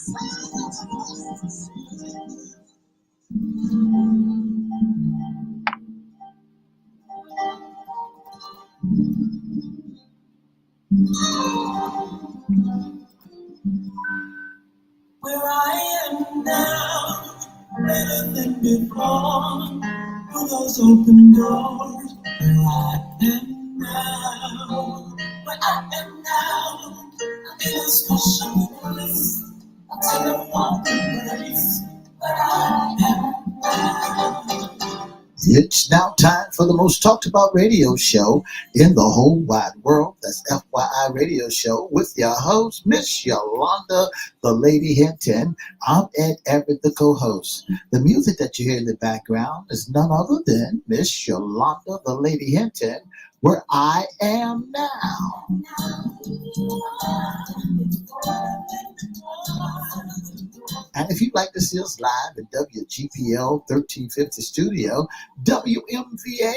Where I am now, better than before. For those open doors, where I am now, where I am now, I'm in a special place. I'm in a walking place, where I am now. It's now time for the most talked about radio show in the whole wide world. That's FYI Radio Show with your host, Miss Yolanda, the Lady Hinton. I'm Ed Everett, the co-host. The music that you hear in the background is none other than Miss Yolanda, the Lady Hinton, where I am now. And if you'd like to see us live at WGPL 1350 Studio, WMVA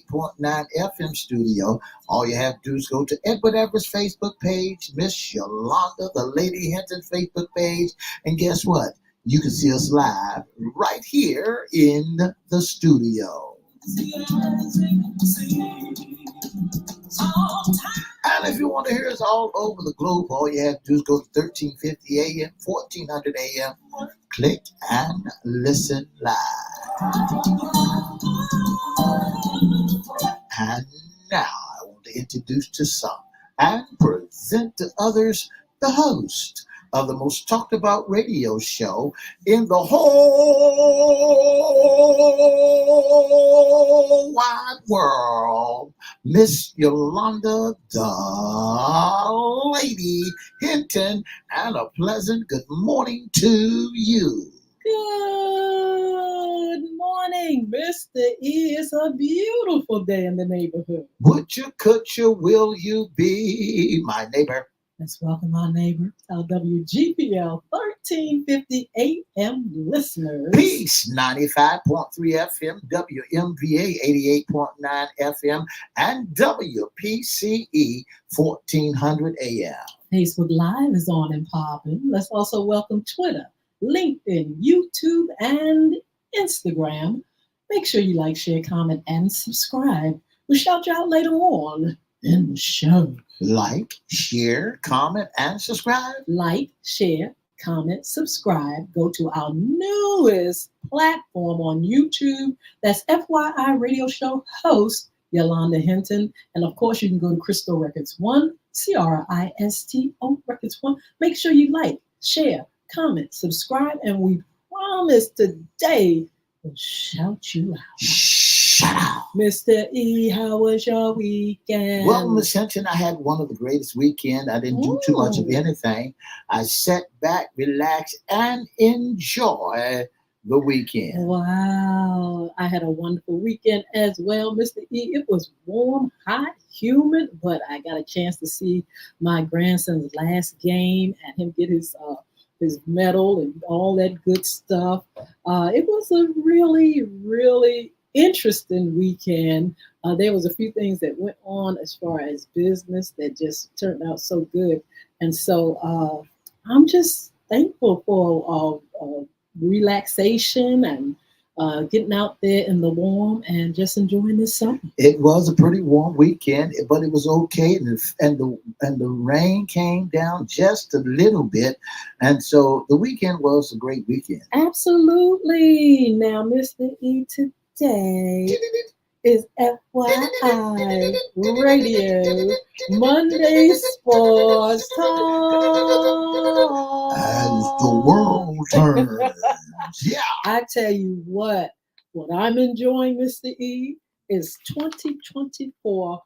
88.9 FM Studio, all you have to do is go to Edward Everett's Facebook page, Miss Yolanda, the Lady Hinton Facebook page, and guess what? You can see us live right here in the studio. And if you want to hear us all over the globe, all you have to do is go to 1350 AM, 1400 AM, click and listen live. And now I want to introduce to some and present to others the host of the most talked about radio show in the whole wide world, Miss Yolanda, the Lady Hinton, and a pleasant good morning to you. Good morning, Mr. E. It's a beautiful day in the neighborhood. Would you, could you, will you be my neighbor? Let's welcome our neighbor, our WGPL 1350 AM listeners. Peace, 95.3 FM, WMVA 88.9 FM, and WPCE 1400 AM. Facebook Live is on and popping. Let's also welcome Twitter, LinkedIn, YouTube, and Instagram. Make sure you like, share, comment, and subscribe. We'll shout you out later on in the show. Like, share, comment, and subscribe. Like, share, comment, subscribe. Go to our newest platform on YouTube. That's FYI Radio Show host, Yolanda Hinton. And of course, you can go to Crystal Records 1, CRISTO Records 1. Make sure you like, share, comment, subscribe, and we promise today we'll shout you out. Shout out. Mr. E, how was your weekend? Well, Miss Hinton, I had one of the greatest weekends. I didn't do too much of anything. I sat back, relaxed, and enjoy the weekend. Wow. I had a wonderful weekend as well, Mr. E. It was warm, hot, humid, but I got a chance to see my grandson's last game and him get his medal and all that good stuff. It was a really, really interesting weekend. There was a few things that went on as far as business that just turned out so good. And so I'm just thankful for relaxation and getting out there in the warm and just enjoying this summer. It was a pretty warm weekend, but it was okay, and the rain came down just a little bit, and so the weekend was a great weekend. Absolutely. Now, Mr. E, today is FYI Radio Monday Sports Talk. As the world turns. Yeah. I tell you what I'm enjoying, Mr. E, is 2024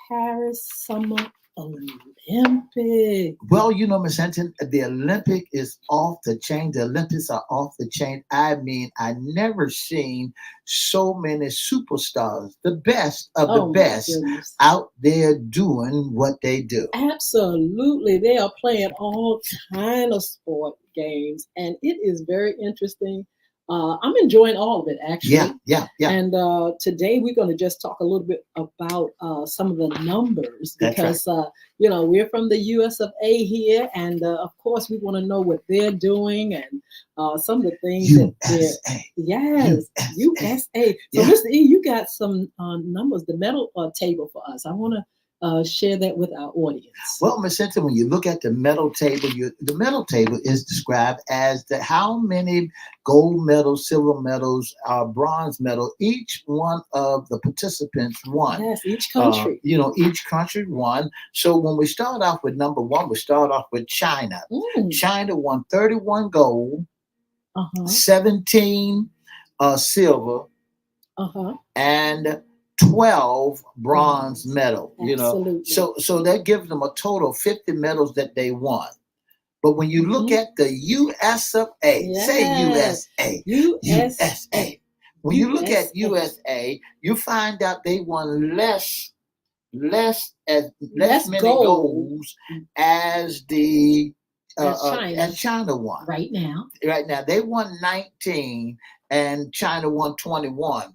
Paris Summer Olympic. Well, you know, Miss Hinton, the Olympic is off the chain. The Olympics are off the chain. I mean, I never seen so many superstars, the best of the best, out there doing what they do. Absolutely. They are playing all kind of sport games, and it is very interesting I'm enjoying all of it, actually. Yeah. And today we're going to just talk a little bit about some of the numbers That's right. because, we're from the US of A here. And of course, we want to know what they're doing and some of the things that they're. USA. Yes, USA. So, Yeah. Mr. E, you got some numbers, the medal table for us. I want to share that with our audience. Well, Ms. Hinton, when you look at the medal table, the medal table is described as how many gold medals, silver medals, bronze medal each one of the participants won. Yes, each country. Each country won. So when we start off with number one, we start off with China. China won 31 gold, 17 silver, and 12 bronze medals. Absolutely. So that gives them a total of 50 medals that they won. But when you look at the US of A, say USA. When you look at USA, you find out they won less many golds as the as China won. Right now they won 19 and China won 21,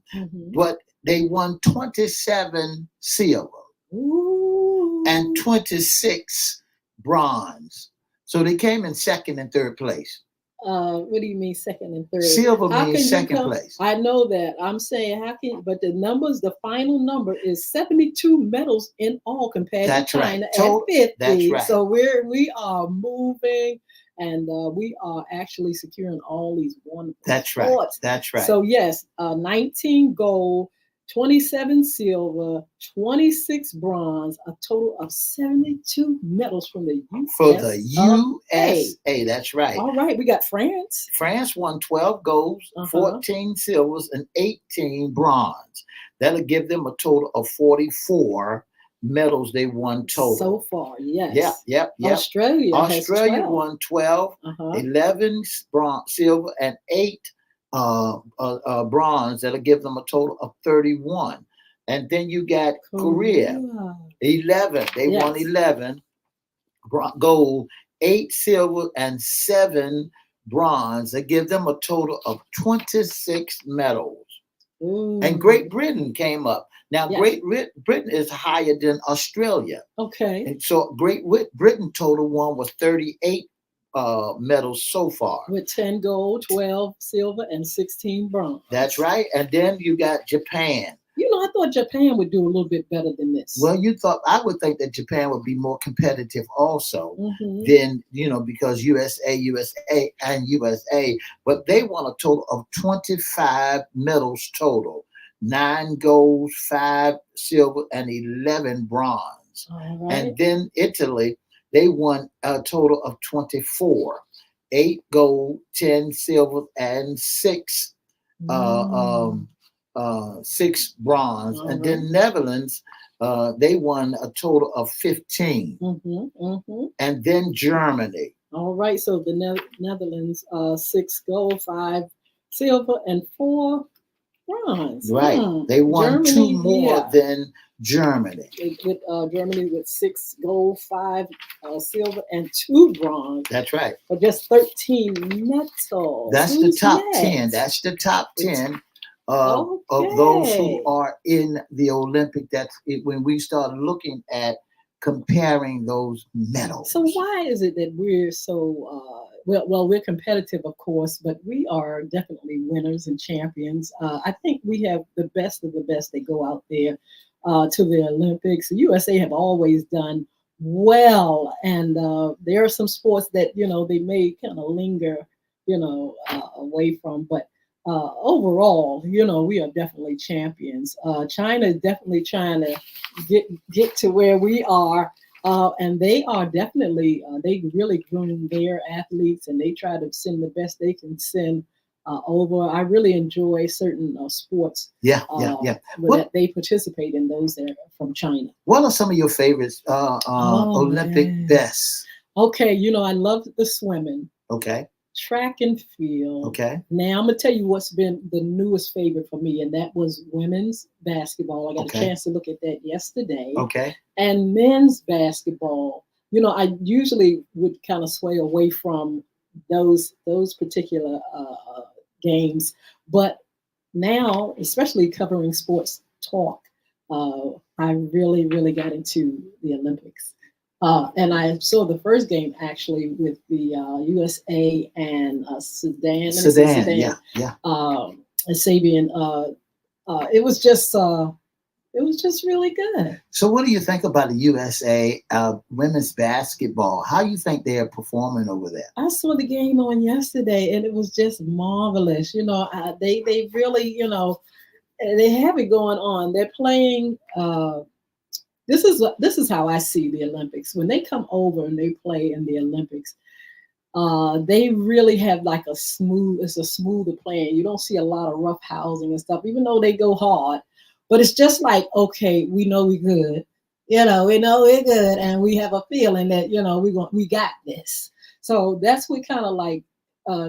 but they won 27 silver and 26 bronze. So they came in second and third place. What do you mean second and third? Silver means second place. I know that. I'm saying but the numbers, the final number is 72 medals in all compared to China at 50. That's right. So we are moving and we are actually securing all these wonderful sports. That's right. So yes, 19 gold, 27 silver, 26 bronze, a total of 72 medals from the USA. For the USA, that's right. All right, we got France. France won 12 golds, 14 silvers, and 18 bronze. That'll give them a total of 44 medals they won total. So far, yes. Yep. Australia won 12, 11 silver, and 8 bronze. That'll give them a total of 31. And then you got Korea 11. They won 11 gold, 8 silver, and 7 bronze. That give them a total of 26 medals. And Great Britain came up. Now, Great Britain is higher than Australia. Okay. And so Great Britain total one was 38 medals so far. With 10 gold, 12 silver, and 16 bronze. That's right. And then you got Japan. I thought Japan would do a little bit better than this. Well, I would think that Japan would be more competitive also than, because USA, but they won a total of 25 medals total, 9 golds, 5 silver, and 11 bronze. All right. And then Italy, they won a total of 24, 8 gold, 10 silver, and 6 6 bronze. And then Netherlands, they won a total of 15. And then Germany. All right, so the Netherlands, 6 gold, 5 silver, and 4 bronze. Right, they won Germany, 2 more than Germany. With Germany with 6 gold, 5 silver, and 2 bronze. That's right. But just 13 medals. That's the top 10. That's the top 10 of those who are in the Olympic. That's it, when we start looking at comparing those medals. So why is it that we're so well, we're competitive, of course, but we are definitely winners and champions. I think we have the best of the best that go out there to the Olympics. The USA have always done well, and there are some sports that they may kind of linger away from, but overall, we are definitely champions. China is definitely trying to get to where we are. And they are definitely, they really groom their athletes and they try to send the best they can send over. I really enjoy certain sports that they participate in, those that are from China. What are some of your favorites Olympic bests? Okay, I love the swimming. Okay. Track and field. Okay. Now I'm gonna tell you what's been the newest favorite for me, and that was women's basketball. I got a chance to look at that yesterday. Okay. And men's basketball. I usually would kind of sway away from those particular games. But now, especially covering sports talk, I really, really got into the Olympics. And I saw the first game actually with the USA and Sudan. Let me say Sudan, Sudan. yeah, yeah. And Sabian. It was just really good. So, what do you think about the USA women's basketball? How you think they are performing over there? I saw the game on yesterday, and it was just marvelous. They really, they have it going on. They're playing. This is how I see the Olympics. When they come over and they play in the Olympics, they really have like it's a smoother playing. You don't see a lot of rough housing and stuff, even though they go hard. But it's just like, okay, we know we're good. We know we're good, and we have a feeling that we got this. So that's what kind of like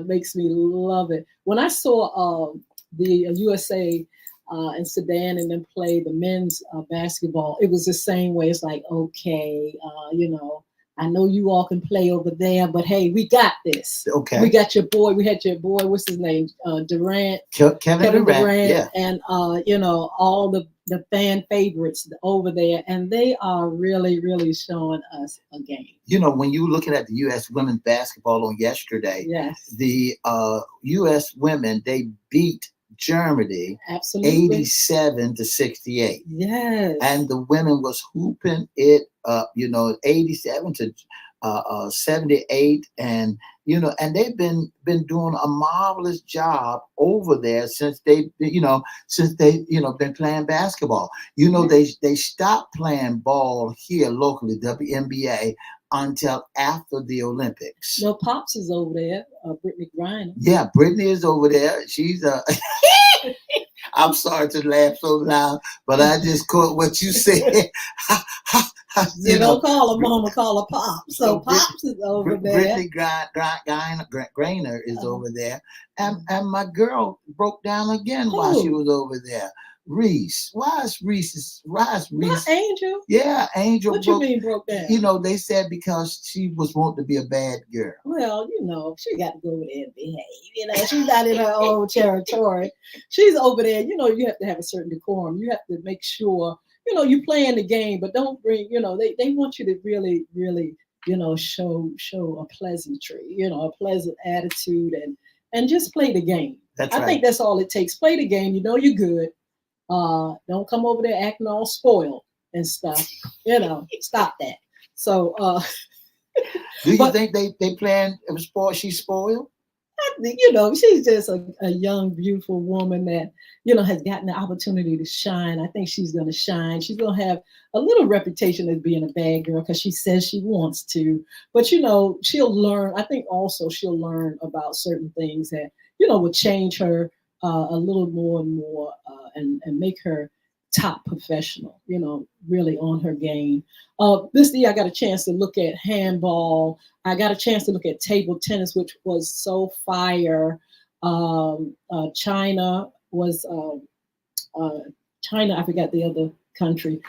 makes me love it. When I saw the USA and Sudan and then play the men's basketball, it was the same way. It's like, okay, I know you all can play over there, but hey, we got this. Okay. We got your boy. We had your boy. What's his name? Durant. Kevin Durant. Yeah. And all the fan favorites over there, and they are really, really showing us a game. When you were looking at the U.S. women's basketball on yesterday, yes, the U.S. women, they beat Germany absolutely 87-68. Yes. And the women was hooping it up, 87 to 78, and they've been doing a marvelous job over there since they've been playing basketball. They stopped playing ball here locally, WNBA, until after the Olympics. No, Pops is over there, Brittany Griner. Yeah, Brittany is over there. She's I'm sorry to laugh so loud, but I just caught what you said. Don't call her mama, call her Pops. So Pops is over there. Brittany Griner is over there. And my girl broke down again while she was over there. Reese. Why is Reese? Not Angel. Yeah, Angel. What you mean broke down? They said because she was wanting to be a bad girl. Well, she got to go over there and behave. She's not in her own territory. She's over there. You have to have a certain decorum. You have to make sure, you playing the game, but don't bring, they want you to really, really, show a pleasantry, a pleasant attitude and just play the game. That's I think that's all it takes. Play the game. You're good. Don't come over there acting all spoiled and stuff. Stop that. So, do you think they plan sport? She's spoiled. She's just a young, beautiful woman that has gotten the opportunity to shine. I think she's going to shine. She's going to have a little reputation as being a bad girl because she says she wants to. But she'll learn. I think also she'll learn about certain things that will change her a little more and more and make her top professional, really on her game. This year I got a chance to look at handball. I got a chance to look at table tennis, which was so fire. China was China, I forgot the other country,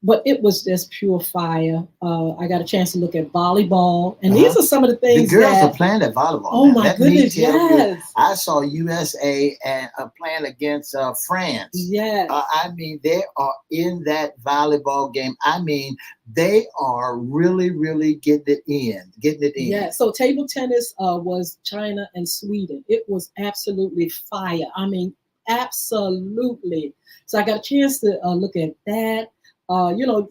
but it was just pure fire. I got a chance to look at volleyball, and these are some of the things. The girls are playing at volleyball. Oh now. My goodness, yes! I saw USA and playing against France. Yes. I mean, they are in that volleyball game. I mean, they are really, really getting it in. Yeah. So table tennis was China and Sweden. It was absolutely fire. I mean, absolutely. So I got a chance to look at that.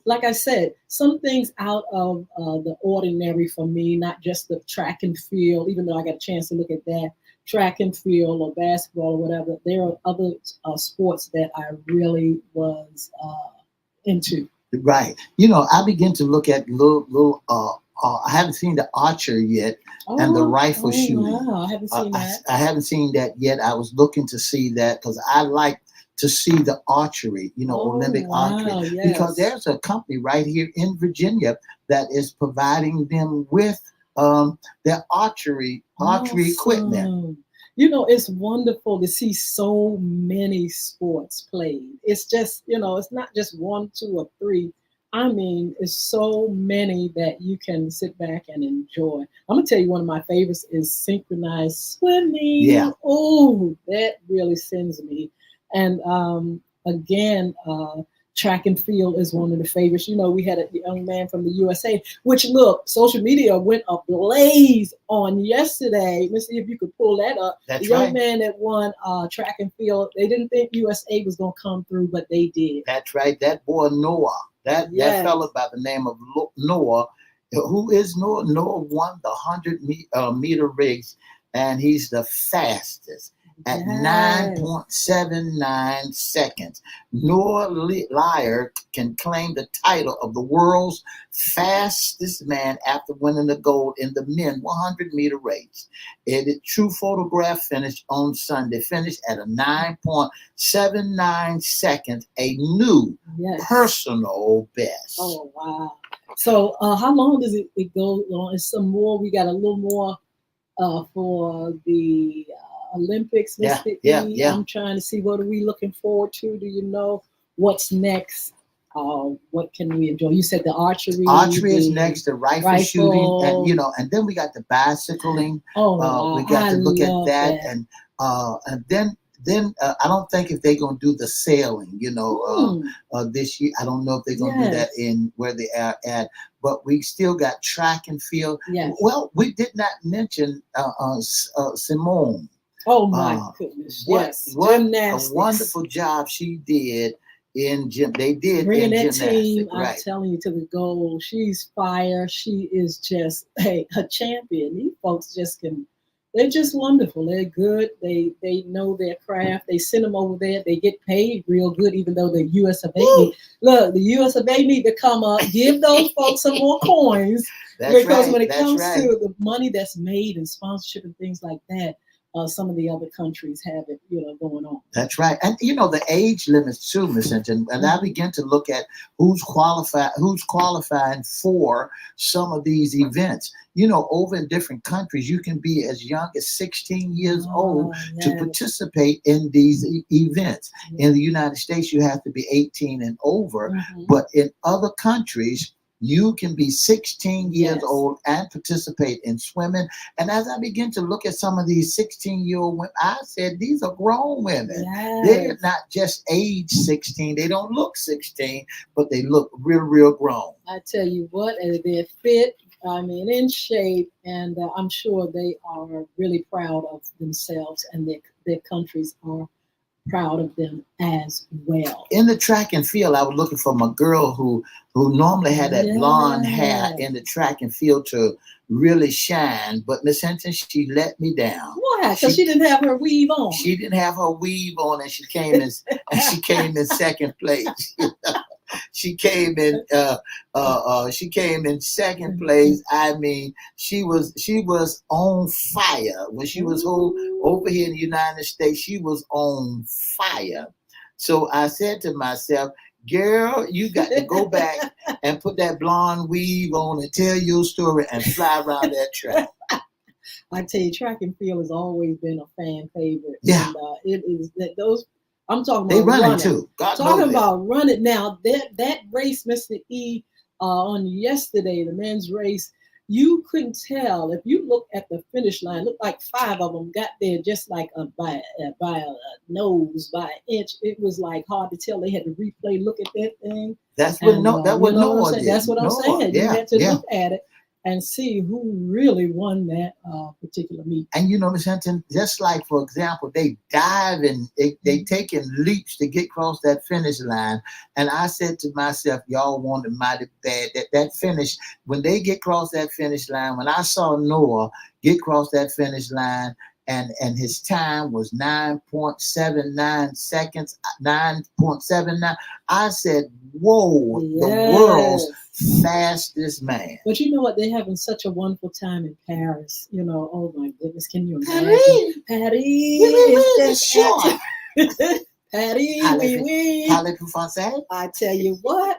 Like I said, some things out of the ordinary for me, not just the track and field, even though I got a chance to look at that, track and field or basketball or whatever. There are other sports that I really was into. Right. I begin to look at little I haven't seen the archer yet and the rifle shooting. Wow. I haven't seen that. I haven't seen that yet. I was looking to see that because I like to see the archery, Olympic archery, yes. because there's a company right here in Virginia that is providing them with their archery equipment. It's wonderful to see so many sports played. It's just, it's not just 1, 2, or 3 I mean, it's so many that you can sit back and enjoy. I'm gonna tell you one of my favorites is synchronized Yeah, swimming. Oh, that really sends me. And again, track and field is one of the favorites. You know, we had a young man from the USA, which look, social media went ablaze on yesterday. Let's see if you could pull that up. The that's young right. man that won track and field, they didn't think USA was gonna come through, but they did. That's right. That boy Noah, that Yes. fella by the name of Noah, who is Noah? Noah won the 100 meter race, and he's the fastest at Yes. 9.79 seconds. Noah Lyer can claim the title of the world's fastest man after winning the gold in the men 100-meter race. True Photograph finished on Sunday, finished at a 9.79 seconds, a new Yes. personal best. Oh wow. So how long does it go on? Is some more? We got a little more for the Olympics, Yeah, Mr. yeah, E. yeah. I'm trying to see what are we looking forward to. Do you know what's next? What can we enjoy? You said the archery. Archery is The next, the rifle shooting, and rifle. and then we got the bicycling. Oh wow, We got I to look at love that, that. and then I don't think if they're gonna do the sailing, Hmm. this year. I don't know if they're gonna do that Yes. in where they are at, but we still got track and field. Yes. Well, we did not mention Simone. Oh my Uh, goodness. what Yes. what a Gymnastics. wonderful job she did in gym. They did Bringing in that gymnastic, team, I'm right? telling you, to the goal. She's fire. She is just a champion. These folks just can. They're just wonderful. They're good. They know their craft. They send them over there. They get paid real good, even though the U.S. of A Woo! need. Look, the U.S. of A need to come up, give those folks some more coins, That's because when right. it That's comes to right. the money that's made in sponsorship and things like that, some of the other countries have it, going on. That's right. And the age limits too, Miss Hinton. And I Mhm. begin to look at who's qualifying for some of these events. Over in different countries, you can be as young as 16 years old Oh, to yes. participate in these events. In Yes. the United States, you have to be 18 and over, Mhm. but in other countries, you can be 16 years Yes. old and participate in swimming. And as I begin to look at some of these 16-year-old women, I said, these are grown women. They're Yes. not just age 16. They don't look 16, but they look real, real grown. I tell you what, they're fit, I mean, in shape, and I'm sure they are really proud of themselves, and their countries are proud of them as well. In the track and field, I was looking for my girl who normally had that blonde hair Yes. in the track and field to really shine. But Miss Hinton, she let me down. Why? Because She she didn't have her weave on. she didn't have her weave on, and she came in second place. She came in second place. I mean, she was on fire when she was over here in the United States. She was on fire. So I said to myself, girl, you got to go back and put that blonde weave on and tell your story and fly around that track. I tell you, track and field has always been a fan favorite, Yeah, and it is that those. I'm talking they about running running. too. God knows Talking it. about running. Now that race, Mr. E, on yesterday, the men's race, you couldn't tell if you look at the finish line. Looked like five of them got there just like by a nose, by an inch. It was like hard to tell. They had to replay, look at that thing, That's what and no. That you what know what I'm Noah saying. did. That's what I'm Noah, saying. You yeah, had to yeah. look at it and see who really won that particular meet. And Miss Hinton, just like for example, they dive and they taking leaps to get across that finish line. And I said to myself, y'all want it mighty bad. That finish, when they get across that finish line, when I saw Noah get across that finish line, and his time was 9.79 seconds, 9.79. I said, whoa, the world's Yes. fastest man. But you know what? They're having such a wonderful time in Paris. Oh my goodness, can you imagine? Paris, Paris oui, is sure. just Paris, oui, oui. Parlez-vous français? I tell you what,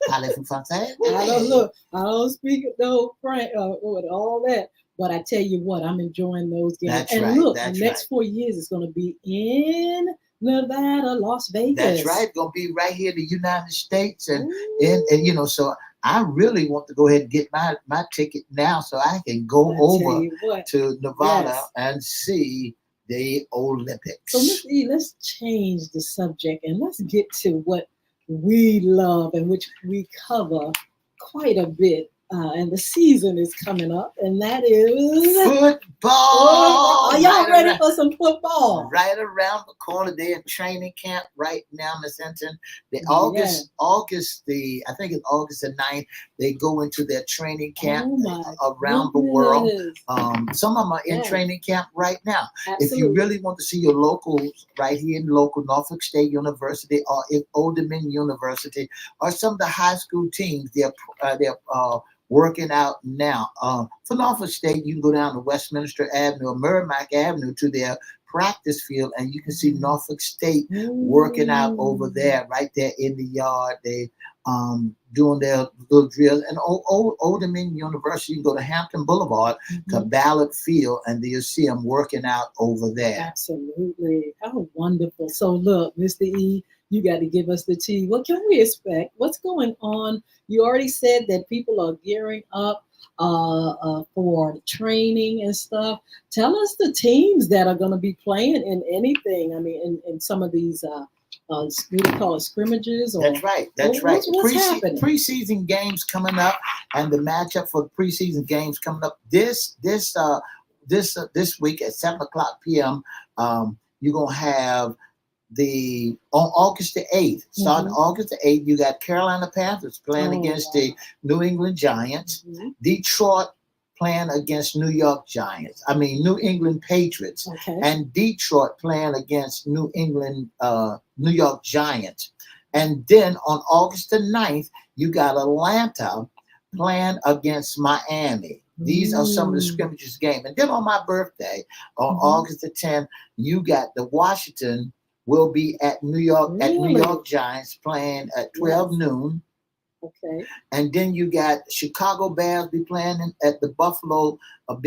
Parlez-vous français? I don't look. I don't speak no French with all that. But I tell you what, I'm enjoying those games. That's And right. look, the That's next right. 4 years is going to be in Nevada, Las Vegas. That's right. Gonna be right here in the United States, and you know, so I really want to go ahead and get my ticket now so I can go over to Nevada and see the Olympics. So let's change the subject and let's get to what we love and which we cover quite a bit. And the season is coming up, and that is football. Are y'all ready for some football? Right around the corner. They're in training camp right now, Miss Hinton. I think it's August the 9th, they go into their training camp around the world. Some of them are in training camp right now. Absolutely. If you really want to see your locals right here in local Norfolk State University or Old Dominion University or some of the high school teams, they're working out now. For Norfolk State, you can go down to Westminster Avenue or Merrimack Avenue to their practice field, and you can see Norfolk State working out over there, right there in the yard. They doing their little drills. And Old Dominion University, you can go to Hampton Boulevard to Ballard Field, and you'll see them working out over there. Absolutely. How wonderful. So look, Mr. E, you got to give us the tea. What can we expect? What's going on? You already said that people are gearing up for training and stuff. Tell us the teams that are going to be playing in anything. I mean, in some of these, what do you call it, scrimmages? Or, That's right. What's happening? Preseason games coming up, and the matchup for the preseason games coming up this week at 7:00 p.m. You're gonna have on August the 8th, starting August the 8th, you got Carolina Panthers playing against the New England Giants, Detroit playing against New England Patriots, and Detroit playing against New York Giants. And then on August the 9th, you got Atlanta playing against Miami. These are some of the scrimmages game. And then on my birthday, on August the 10th, you got the Washington will be at New York Giants playing at 12 noon. Okay. And then you got Chicago Bears be playing at the Buffalo at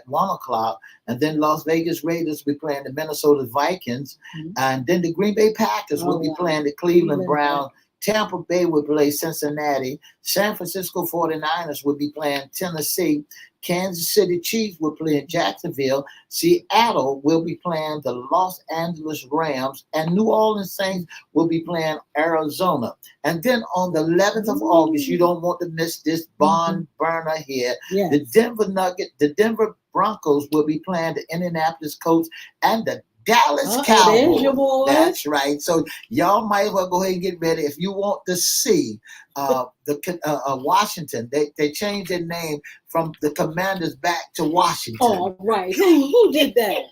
1 o'clock. And then Las Vegas Raiders will be playing the Minnesota Vikings. And then the Green Bay Packers will be playing the Cleveland Browns. Tampa Bay will play Cincinnati. San Francisco 49ers will be playing Tennessee. Kansas City Chiefs will play in Jacksonville. Seattle will be playing the Los Angeles Rams. And New Orleans Saints will be playing Arizona. And then on the 11th of August, you don't want to miss this barn burner here. Yes. The Denver Broncos will be playing the Indianapolis Colts and the Dallas Cowboys. Your boy. That's right. So y'all might as well go ahead and get ready if you want to see Washington. They changed their name from the Commanders back to Washington. Oh, right. Who did that?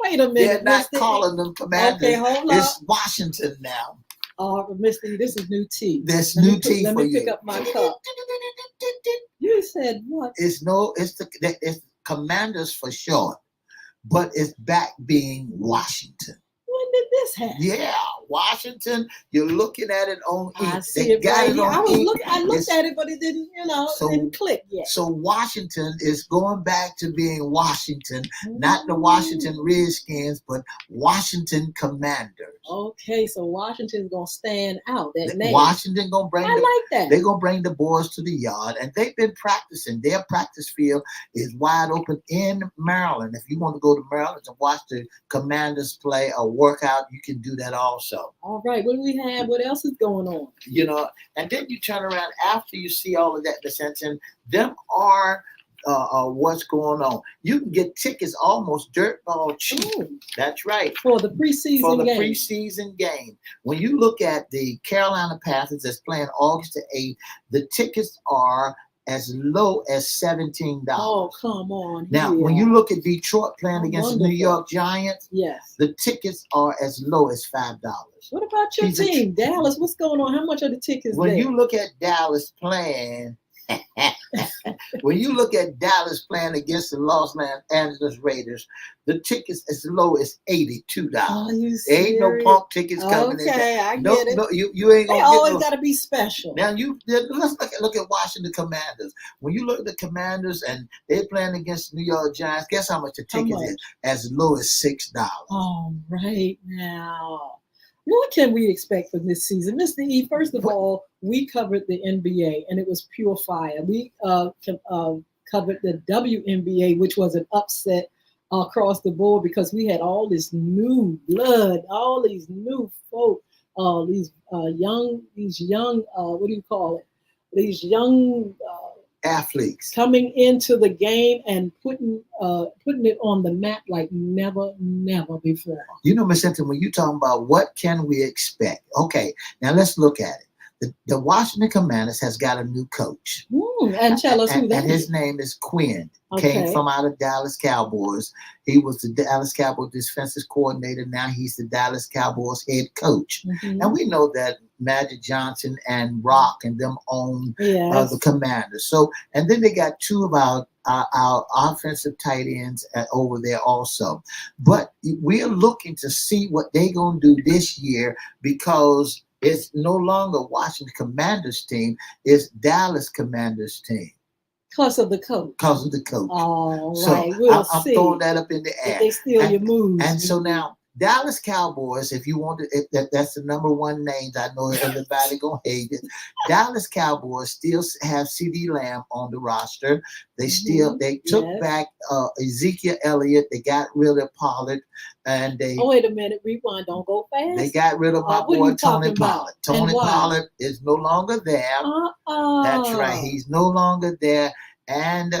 Wait a minute. They're not calling them Commanders. Okay, hold it's up. Washington now. Oh, Mr. This is new tea. This new tea for you. Let me pick up my cup. You said what? It's Commanders for short. But it's back being Washington. When did this happen? Yeah, Washington. You're looking at it on I see it right here. I looked at it, but it didn't, didn't click yet. So Washington is going back to being Washington, not the Washington Redskins, but Washington Commanders. Okay, so Washington's gonna stand out. That name. Washington gonna bring. I like that. They're gonna bring the boys to the yard, and they've been practicing. Their practice field is wide open in Maryland. If you want to go to Maryland and watch the Commanders play or work out, you can do that also. All right. What do we have? What else is going on? And then you turn around after you see all of that. Them are. What's going on? You can get tickets almost dirtball cheap. That's right. For the preseason game. When you look at the Carolina Panthers that's playing August the 8th, the tickets are as low as $17. Oh, come on. Now, when you look at Detroit playing against the New York Giants, the tickets are as low as $5. What about your team, Dallas? What's going on? How much are the tickets when you look at Dallas playing, When you look at Dallas playing against the Los Angeles Raiders, the tickets as low as $82. Are you There ain't no serious? punk tickets coming in. Okay, I No, get it. no, you ain't They gonna always get no. got to be special. Now let's look at Washington Commanders. When you look at the Commanders and they're playing against the New York Giants, guess how much the ticket is? As low as $6. All right now. What can we expect from this season? Mr. E, first of all, we covered the NBA and it was pure fire. We covered the WNBA, which was an upset across the board because we had all this new blood, all these new folk, these young, what do you call it? These young athletes coming into the game and putting it on the map like never before. You know, Miss Hinton, when you're talking about what can we expect, okay, now let's look at it. The Washington Commanders has got a new coach. And tell us who that is. And his name is Quinn. Okay. Came from out of Dallas Cowboys. He was the Dallas Cowboys defensive coordinator. Now he's the Dallas Cowboys head coach. Mm-hmm. And we know that Magic Johnson and Rock and them own the Commanders. So, and then they got two of our offensive tight ends over there also. But we're looking to see what they're going to do this year because it's no longer Washington Commanders team. It's Dallas Commanders team. Because of the coach. Because of the coach. All so right. We'll I'm see. throwing that up in the air. If they steal your moves. And so now, Dallas Cowboys, if you want to, that's the number one name. I know everybody gonna hate it. Dallas Cowboys still have CD Lamb on the roster. They still they took back Ezekiel Elliott. They got rid of Pollard, and they. Oh, wait a minute, rewind! Don't go fast. They got rid of my boy Tony Pollard. Tony Pollard is no longer there. That's right. He's no longer there. And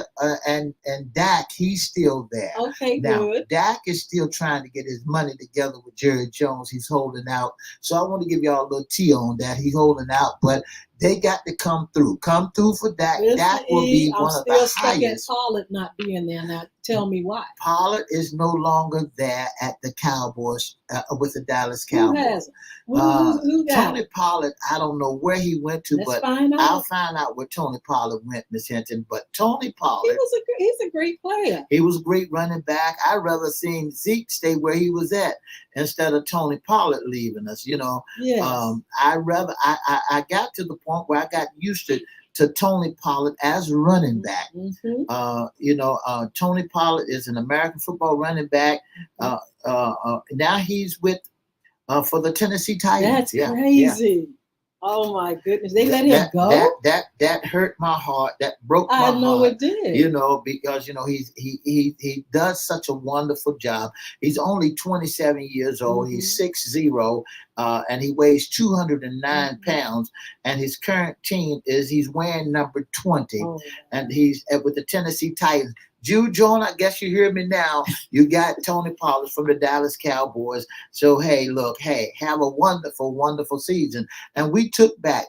Dak, he's still there. Okay, now, good. Dak is still trying to get his money together with Jerry Jones. He's holding out. So I want to give y'all a little tea on that. He's holding out, but they got to come through. Come through for Dak. Dak will be one of the highest. I'm still stuck at Pollard not being there. Now, tell me why. Pollard is no longer there at the Cowboys with the Dallas Cowboys. Who has him? Who got Tony Pollard, I don't know where he went to, but I'll find out where Tony Pollard went, Miss Hinton. But Tony Pollard, he's a great player. He was a great running back. I'd rather seen Zeke stay where he was at instead of Tony Pollard leaving us. You know, yes. I got to the point where I got used to Tony Pollard as running back. Mm-hmm. Tony Pollard is an American football running back. Now he's with for the Tennessee Titans. That's crazy. Yeah. Oh my goodness. They let him go? That hurt my heart. That broke my heart. I know it did. Because he does such a wonderful job. He's only 27 years old. Mm-hmm. He's 6'0", and he weighs 209 pounds. And his current team he's wearing number 20. Oh. And he's with the Tennessee Titans. Jude John, I guess you hear me now. You got Tony Pollard from the Dallas Cowboys. So, have a wonderful, wonderful season. And we took back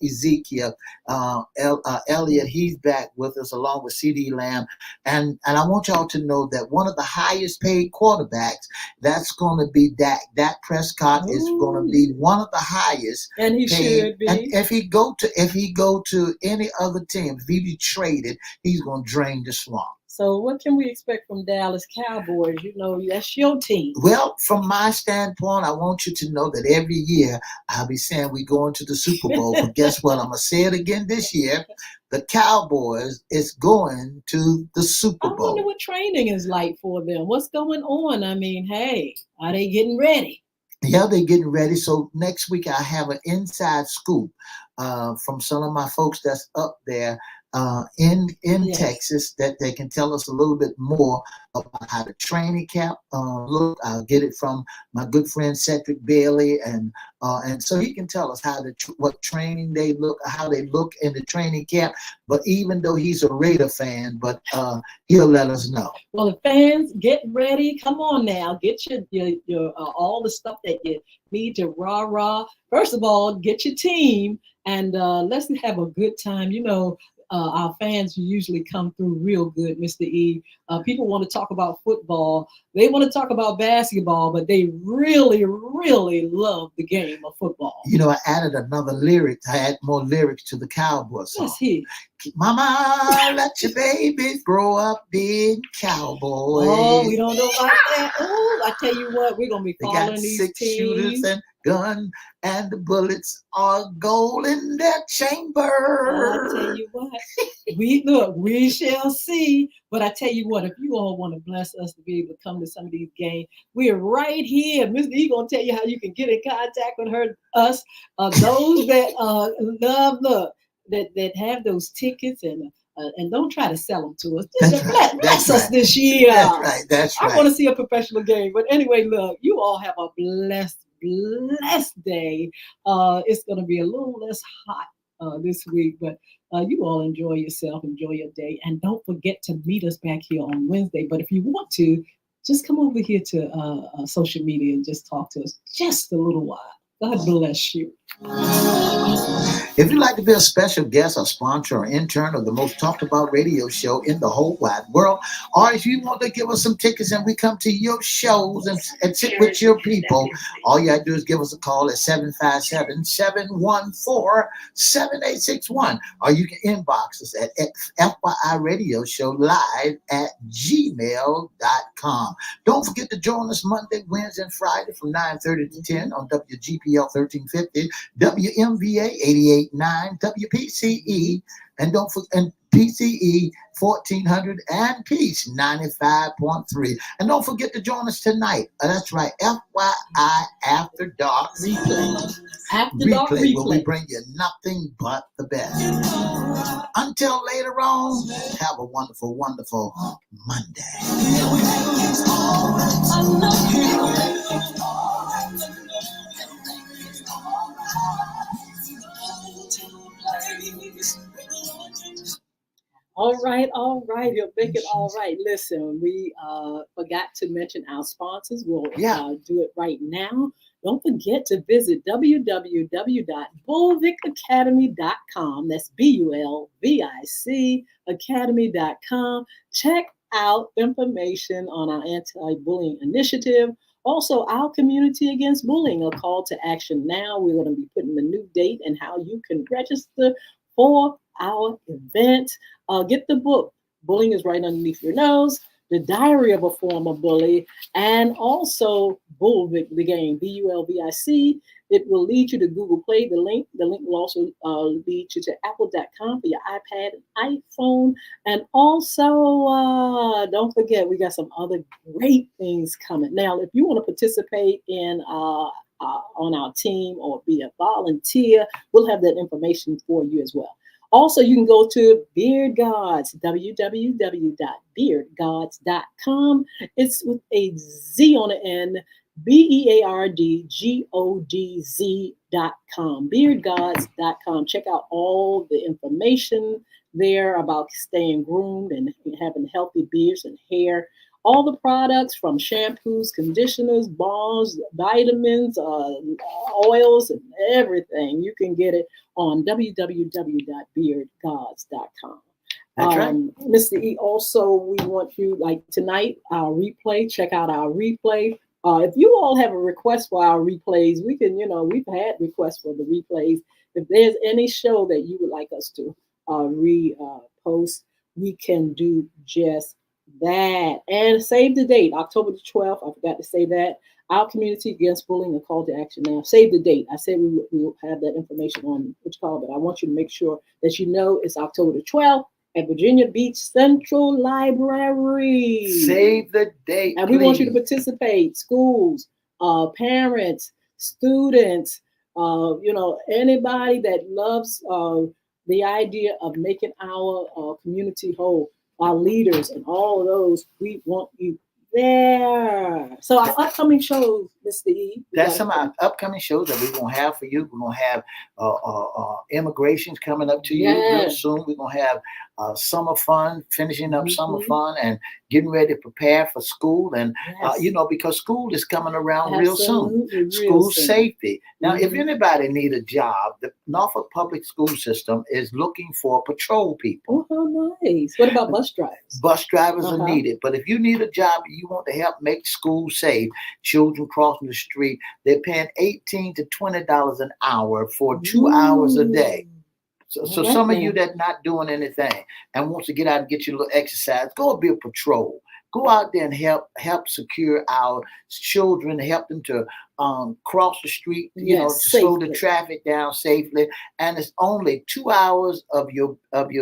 Ezekiel Elliott. He's back with us along with CD Lamb. And I want y'all to know that one of the highest paid quarterbacks, that's going to be Dak. Dak Prescott is going to be one of the highest. And he paid. Should be. And if he go to any other team, if he be traded, he's going to drain the swamp. So what can we expect from Dallas Cowboys? That's your team. Well, from my standpoint, I want you to know that every year I'll be saying we're going to the Super Bowl. But guess what? I'm going to say it again this year. The Cowboys is going to the Super Bowl. I wonder what training is like for them. What's going on? I mean, are they getting ready? Yeah, they're getting ready. So next week I have an inside scoop from some of my folks that's up there in Texas that they can tell us a little bit more about how the training camp look. I'll get it from my good friend Cedric Bailey, and so he can tell us what training they look, how they look in the training camp. But even though he's a Raider fan, but he'll let us know. Well, the fans, get ready. Come on now, get your all the stuff that you need to rah. First of all, get your team. And let's have a good time. our fans usually come through real good, Mr. E. People want to talk about football. They want to talk about basketball, but they really, really love the game of football. You know, I added another lyric. I add more lyrics to the Cowboy song. Yes, he. Mama, let your babies grow up being cowboys. Oh, we don't know about that. Oh, I tell you what, we're gonna be They following got these 6 teams. shooters and gun, and the bullets are gold in their chamber. I tell you what, we shall see. But I tell you what, if you all want to bless us to be able to come to some of these games, we're right here. Mr. E gonna tell you how you can get in contact with us. Those that love that have those tickets and don't try to sell them to us. Just bless us this year. That's right. I want to see a professional game. But anyway, look, you all have a blessed day. It's going to be a little less hot this week, but you all enjoy yourself, enjoy your day, and don't forget to meet us back here on Wednesday. But if you want to, just come over here to social media and just talk to us just a little while. God bless you. If you'd like to be a special guest or sponsor or intern of the most talked about radio show in the whole wide world, or if you want to give us some tickets and we come to your shows and sit with your people, all you have to do is give us a call at 757-714-7861, or you can inbox us at FYI Radio Show live at gmail.com. Don't forget to join us Monday, Wednesday, and Friday from 9:30 to 10 on WGPL 1350, WMVA 88.9, WPCE, and don't forget, and PCE 1400 and Peace 95.3. And don't forget to join us tonight. That's right, FYI After Dark Replay. After Dark Replay. Where we bring you nothing but the best. Until later on, have a wonderful, wonderful Monday. All right. You'll make it all right. Listen, we forgot to mention our sponsors. We'll do it right now. Don't forget to visit www.bulvic.academy.com. That's BULVIC academy.com. Check out information on our anti-bullying initiative. Also, our Community Against Bullying, a call to action now. We're going to be putting the new date and how you can register for our event. Get the book, Bullying is Right Underneath Your Nose, The Diary of a Former Bully, and also Bulvic, the game, BULVIC. It will lead you to Google Play, the link. The link will also lead you to apple.com for your iPad and iPhone. And also, don't forget, we got some other great things coming. Now, if you want to participate in on our team or be a volunteer, we'll have that information for you as well. Also, you can go to Beard Gods, www.beardgods.com. It's with a Z on the end, BEARDGODZ.com, beardgods.com. Check out all the information there about staying groomed and having healthy beards and hair. All the products from shampoos, conditioners, balms, vitamins, oils, and everything. You can get it on www.beardgods.com. That's right. Mr. E, also, we want you, like tonight, our replay, check out our replay. If you all have a request for our replays, we can, we've had requests for the replays. If there's any show that you would like us to repost, we can do just that. And save the date, October the 12th. I forgot to say that. Our Community Against Bullying, a call to action now. Save the date. I said we will have that information on which call, but I want you to make sure that you know it's October the 12th at Virginia Beach Central Library. Save the date, and we want you to participate. Schools, parents, students, anybody that loves the idea of making our community whole. Our leaders and all of those, we want you there. So our upcoming shows, Mr. E. That's some of our upcoming shows that we're going to have for you. We're going to have immigrations coming up to you real soon. We're going to have summer fun, finishing up summer Mhm. fun, and getting ready to prepare for school. And Yes. because school is coming around real soon. Absolutely, real School soon. safety. Now, if Mhm. anybody need a job, the Norfolk Public School System is looking for patrol people. Oh, how nice. What about bus drivers? Bus drivers are Uh-huh. needed, but if you need a job, you want to help make school safe. Children crossing the street, they're paying $18 to $20 an hour for 2 hours a day. So All right some of you now. that not doing anything and wants to get out and get your little exercise, go be a patrol. Go out there and help secure our children, help them to cross the street, Yes, to slow the safely. traffic down safely. And it's only 2 hours of your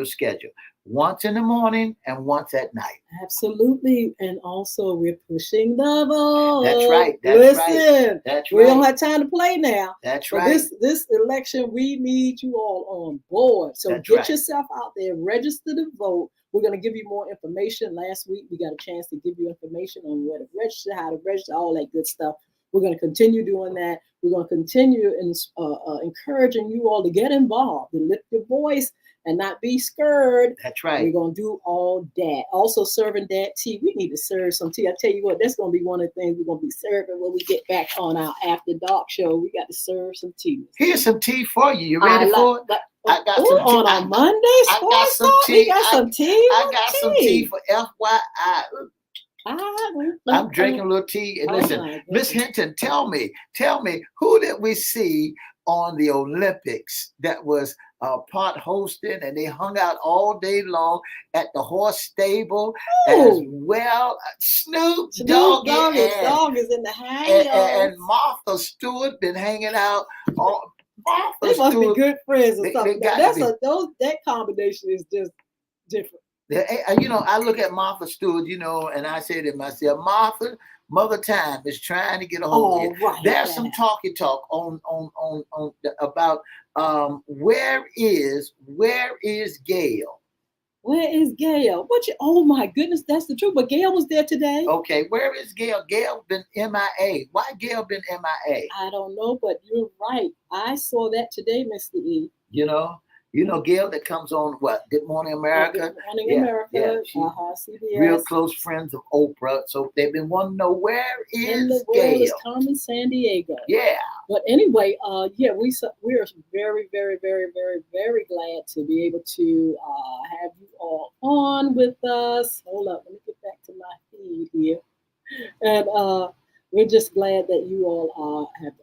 schedule, once in the morning and once at night. Absolutely. And also we're pushing the vote. That's right. Listen, That's we don't right. have time to play now. That's For right. this election, we need you all on board. So That's get right. yourself out there, register to vote. We're going to give you more information. Last week, we got a chance to give you information on where to register, how to register, all that good stuff. We're going to continue doing that. We're going to continue encouraging you all to get involved, to lift your voice and not be scared. That's right. We're going to do all that. Also serving that tea. We need to serve some tea. I tell you what, that's going to be one of the things we're going to be serving when we get back on our After Dark show. We got to serve some tea. Here's some tea for you. You ready for it? I got some tea. On a Monday, I got some tea. We got some tea. I got some tea for FYI. I'm drinking a little tea. And listen, Miss Hinton, tell me, who did we see on the Olympics that was part hosting, and they hung out all day long at the horse stable as well? Snoop Dogg is in the house, and Martha Stewart been hanging out. They must be good friends or something. That combination is just different. I look at Martha Stewart, and I say to myself, Martha, Mother Time is trying to get a hold of you. Right, There's some talk on about where is Gail? Where is Gail? Oh my goodness, that's the truth. But Gail was there today. Okay, where is Gail? Gail been MIA. Why Gail been MIA? I don't know, but you're right. I saw that today, Mr. E. Gail that comes on what? Good Morning America. Good Morning America. Yeah. CBS. Real close friends of Oprah. So they've been wanting to know where is the Gail? world is Carmen Sandiego. Yeah. But anyway, we are very, very, very, very, very glad to be able to have you all on with us. Hold up, let me get back to my feed here. And we're just glad that you all have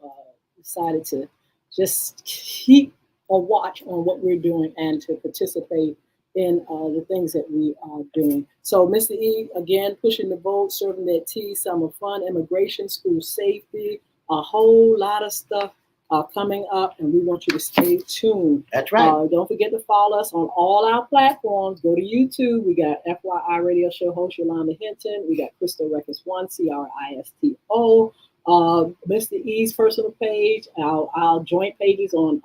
decided to just keep a watch on what we're doing and to participate in the things that we are doing. So Mr. E, again, pushing the vote, serving that tea, summer fun, immigration, school safety, a whole lot of stuff coming up, and we want you to stay tuned. That's right. Don't forget to follow us on all our platforms. Go to YouTube. We got FYI Radio Show host Yolanda Hinton. We got Crystal Records 1, CRISTO. Mr. E's personal page, our joint pages on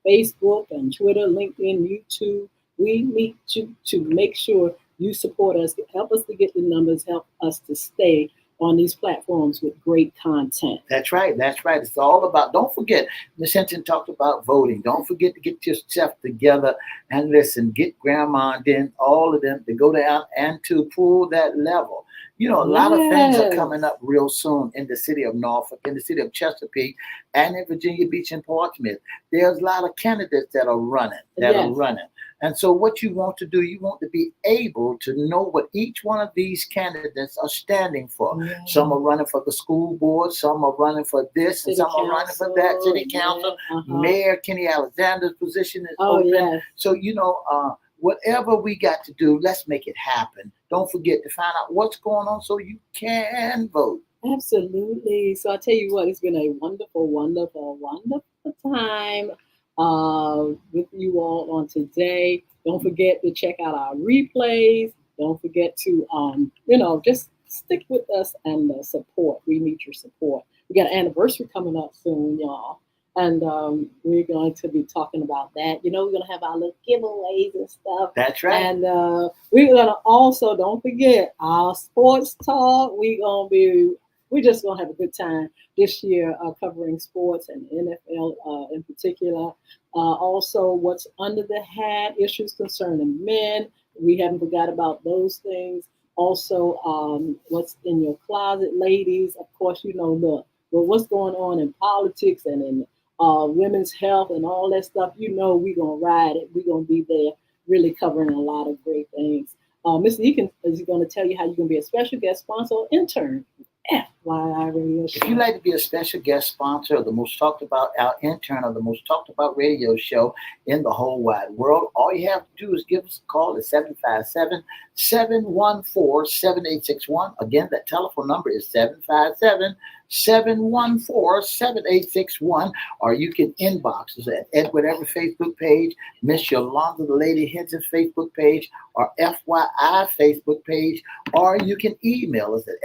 Facebook and Twitter, LinkedIn, YouTube. We need to make sure you support us, help us to get the numbers, help us to stay on these platforms with great content. That's right. It's all about, don't forget, Ms. Hinton talked about voting. Don't forget to get yourself together and listen, get grandma and then all of them to go down and to pull that level. A lot of things are coming up real soon in the city of Norfolk, in the city of Chesapeake, and in Virginia Beach and Portsmouth. There's a lot of candidates that are running. And so what you want to do, you want to be able to know what each one of these candidates are standing for. Yeah. Some are running for the school board, some are running for this, and some are running for that. City council, Mayor Kenny Alexander's position is open. Yeah. So, whatever we got to do, let's make it happen. Don't forget to find out what's going on so you can vote. Absolutely. So I tell you what, it's been a wonderful, wonderful, wonderful time with you all on today. Don't forget to check out our replays. Don't forget to, just stick with us and support. We need your support. We got an anniversary coming up soon, y'all. And we're going to be talking about that. We're going to have our little giveaways and stuff. That's right. And we're going to also, don't forget, our sports talk. We're just going to have a good time this year covering sports and NFL in particular. Also, what's under the hat, issues concerning men, we haven't forgot about those things. Also, what's in your closet, ladies? Of course, you know, well, what's going on in politics and in women's health and all that stuff. You know, we're gonna ride it. We're gonna be there, really covering a lot of great things. Mr. Eakin is going to tell you how you can be a special guest sponsor or intern. FYI Radio Show. If you'd like to be a special guest sponsor of the most talked about, our intern of the most talked about radio show in the whole wide world, all you have to do is give us a call at 757-714-7861. Again, that telephone number is 757-714-7861. Or you can inbox us at Edward Everett Facebook page, Miss Yolanda the Lady Hinton Facebook page, or FYI Facebook page, or you can email us at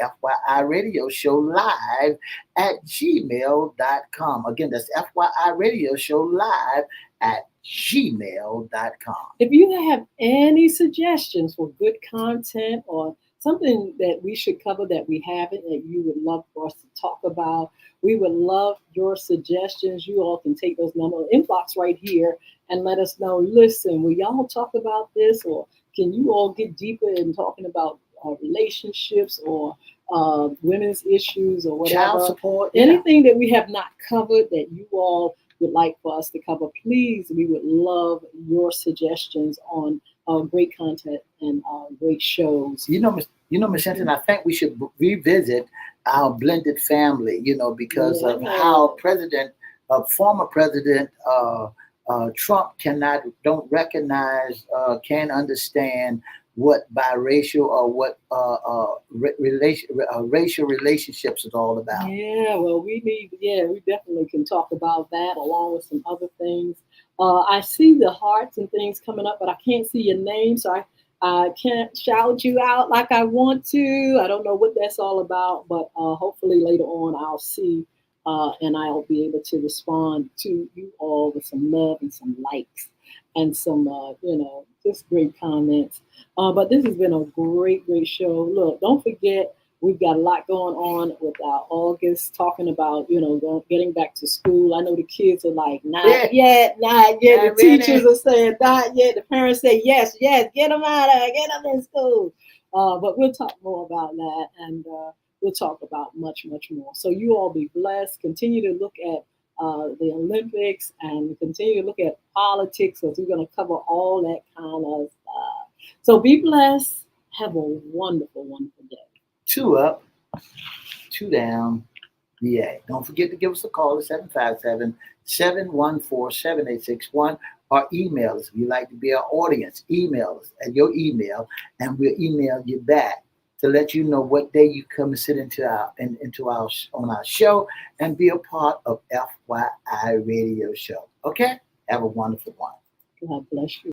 FYIRadioShowLive@gmail.com. Again, that's FYIRadioShowLive@gmail.com. If you have any suggestions for good content or something that we should cover that we haven't that you would love for us to talk about, we would love your suggestions. You all can take those number inbox right here and let us know. Listen, will y'all talk about this, or can you all get deeper in talking about relationships or women's issues or whatever? Child support. Anything that we have not covered that you all would like for us to cover, please, we would love your suggestions on great content and great shows. You know, Ms. Hinton, I think we should revisit our blended family, because of how former President Trump don't recognize, can't understand what biracial or what racial relationships is all about. Yeah, well, we definitely can talk about that along with some other things. I see the hearts and things coming up, but I can't see your name, so I can't shout you out like I want to. I don't know what that's all about, but hopefully later on I'll see and I'll be able to respond to you all with some love and some likes and some, just great comments. But this has been a great show. Look, don't forget, we've got a lot going on with our August, talking about, getting back to school. I know the kids are like, not yet. The teachers are saying, not yet. The parents say, yes, get them out of there, get them in school. But we'll talk more about that, and we'll talk about much, much more. So you all be blessed. Continue to look at the Olympics and continue to look at politics, because we're going to cover all that kind of stuff. So be blessed. Have a wonderful, wonderful day. 2 up, 2 down, VA. Don't forget to give us a call at 757-714-7861 or email us. If you'd like to be our audience, email us at your email, and we'll email you back to let you know what day you come and sit on our show and be a part of FYI Radio Show. Okay? Have a wonderful one. God bless you.